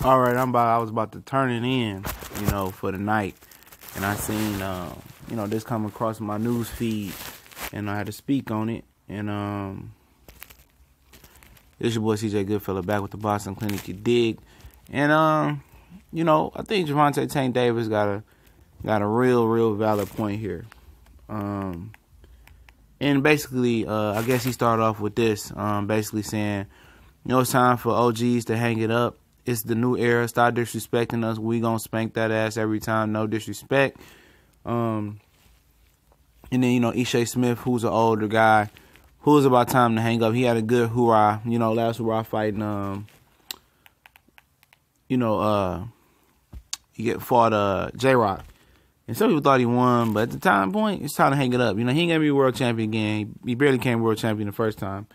All right, I was about to turn it in, for the night, and I seen, this come across my news feed, and I had to speak on it. And it's your boy CJ Goodfella back with the Boston Clinic. You dig? And I think Gervonta Tank Davis got a real valid point here. And basically, I guess he started off with this, basically saying, it's time for OGs to hang it up. It's the new era. Stop disrespecting us. We gonna spank that ass every time. No disrespect. And then, Ishai Smith, who's an older guy, who's about time to hang up. He had a good hoorah, last hoorah fighting, he fought J-Rock. And some people thought he won, but at the time point, it's time to hang it up. He ain't gonna be world champion again. He barely became world champion the first time.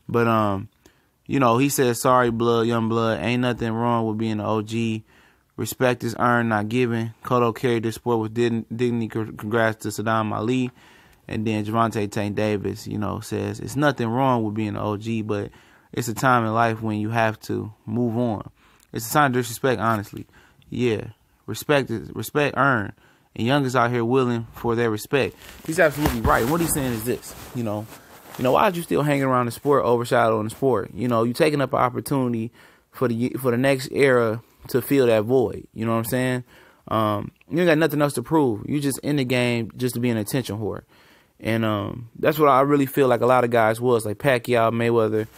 But he said, sorry, young blood. Ain't nothing wrong with being an OG. Respect is earned, not given. Cotto carried this sport with dignity. Congrats to Saddam Ali. And then Gervonta Tank Davis, says, it's nothing wrong with being an OG, but it's a time in life when you have to move on. It's a sign of disrespect, honestly. Yeah, respect earned. And youngers out here willing for their respect. He's absolutely right. And what he's saying is this, why are you still hanging around the sport, overshadowing the sport? You taking up an opportunity for the next era to fill that void. You know what I'm saying? You ain't got nothing else to prove. You just in the game just to be an attention whore. And that's what I really feel like a lot of guys was, like Pacquiao, Mayweather.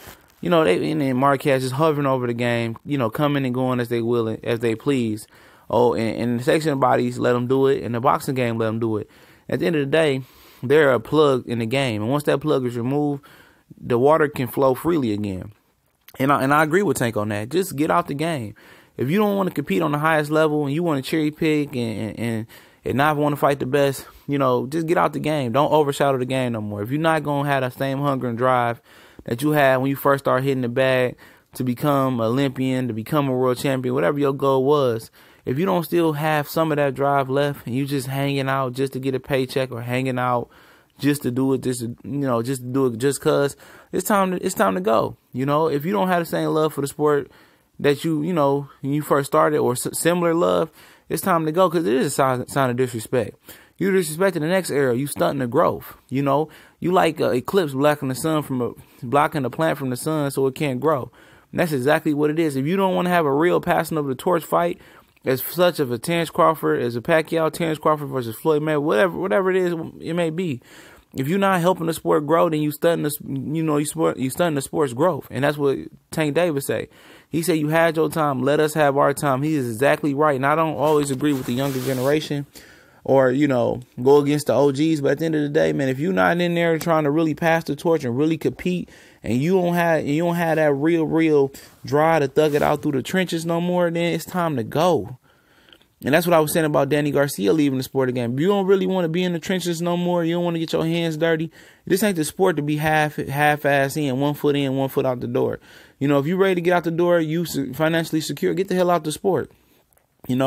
And Marquez just hovering over the game, coming and going as they will, as they please. Oh, and the section bodies let them do it, and the boxing game let them do it. At the end of the day, they're a plug in the game, and once that plug is removed, the water can flow freely again. And I agree with Tank on that. Just get out the game. If you don't want to compete on the highest level and you want to cherry pick and not want to fight the best, just get out the game. Don't overshadow the game no more. If you're not going to have that same hunger and drive that you had when you first started hitting the bag to become an Olympian, to become a world champion, whatever your goal was, if you don't still have some of that drive left and you just hanging out just to get a paycheck or hanging out just to do it, just to do it just cause, it's time to go. If you don't have the same love for the sport that when you first started or similar love, it's time to go because it is a sign of disrespect. You disrespecting the next era. You stunting the growth. You like eclipse blocking the plant from the sun so it can't grow. And that's exactly what it is. If you don't want to have a real passing of the torch fight, as such of a Terrence Crawford, as a Pacquiao, Terrence Crawford versus Floyd Mayweather, whatever it is, it may be. If you're not helping the sport grow, then you stunting the sport's growth, and that's what Tank Davis say. He said, "You had your time, let us have our time." He is exactly right, and I don't always agree with the younger generation, or go against the OGs. But at the end of the day, man, if you're not in there trying to really pass the torch and really compete, and you don't have that real drive to thug it out through the trenches no more, then it's time to go. And that's what I was saying about Danny Garcia leaving the sport again. If you don't really want to be in the trenches no more, you don't want to get your hands dirty, this ain't the sport to be half-ass in, 1 foot in, 1 foot out the door. If you're ready to get out the door, you financially secure, get the hell out the sport. In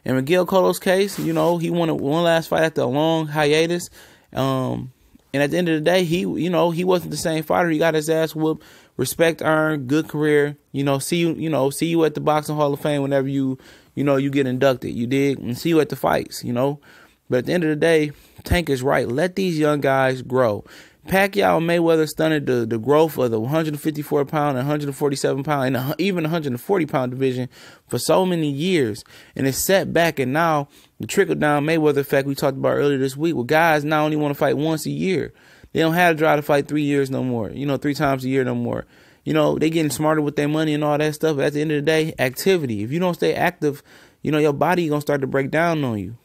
Miguel Cotto's case, he won one last fight after a long hiatus. And at the end of the day, he wasn't the same fighter. He got his ass whooped. Respect earned, good career. See you at the Boxing Hall of Fame whenever you get inducted. You dig? And see you at the fights, But at the end of the day, Tank is right. Let these young guys grow. Pacquiao and Mayweather stunted the growth of the 154-pound and 147-pound and even 140-pound division for so many years. And it's set back, and now the trickle-down Mayweather effect we talked about earlier this week, where guys now only want to fight once a year. They don't have to try to fight 3 years no more, 3 times a year no more. They getting smarter with their money and all that stuff. But at the end of the day, activity. If you don't stay active, your body going to start to break down on you,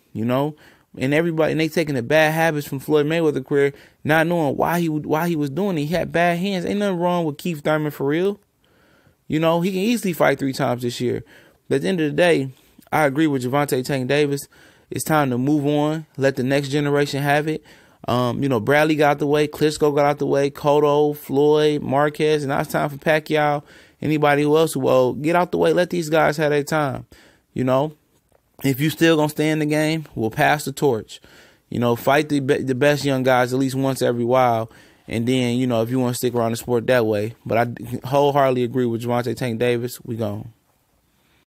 And they taking the bad habits from Floyd Mayweather's career, not knowing why he was doing it. He had bad hands. Ain't nothing wrong with Keith Thurman for real. He can easily fight 3 times this year. But at the end of the day, I agree with Gervonta Tank Davis. It's time to move on. Let the next generation have it. Bradley got out the way. Klitschko got out the way. Cotto, Floyd, Marquez. And now it's time for Pacquiao. Anybody who else will get out the way. Let these guys have their time. If you still going to stay in the game, we'll pass the torch. Fight the best young guys at least once every while. And then, if you want to stick around the sport that way. But I wholeheartedly agree with Gervonta Tank Davis. We gone.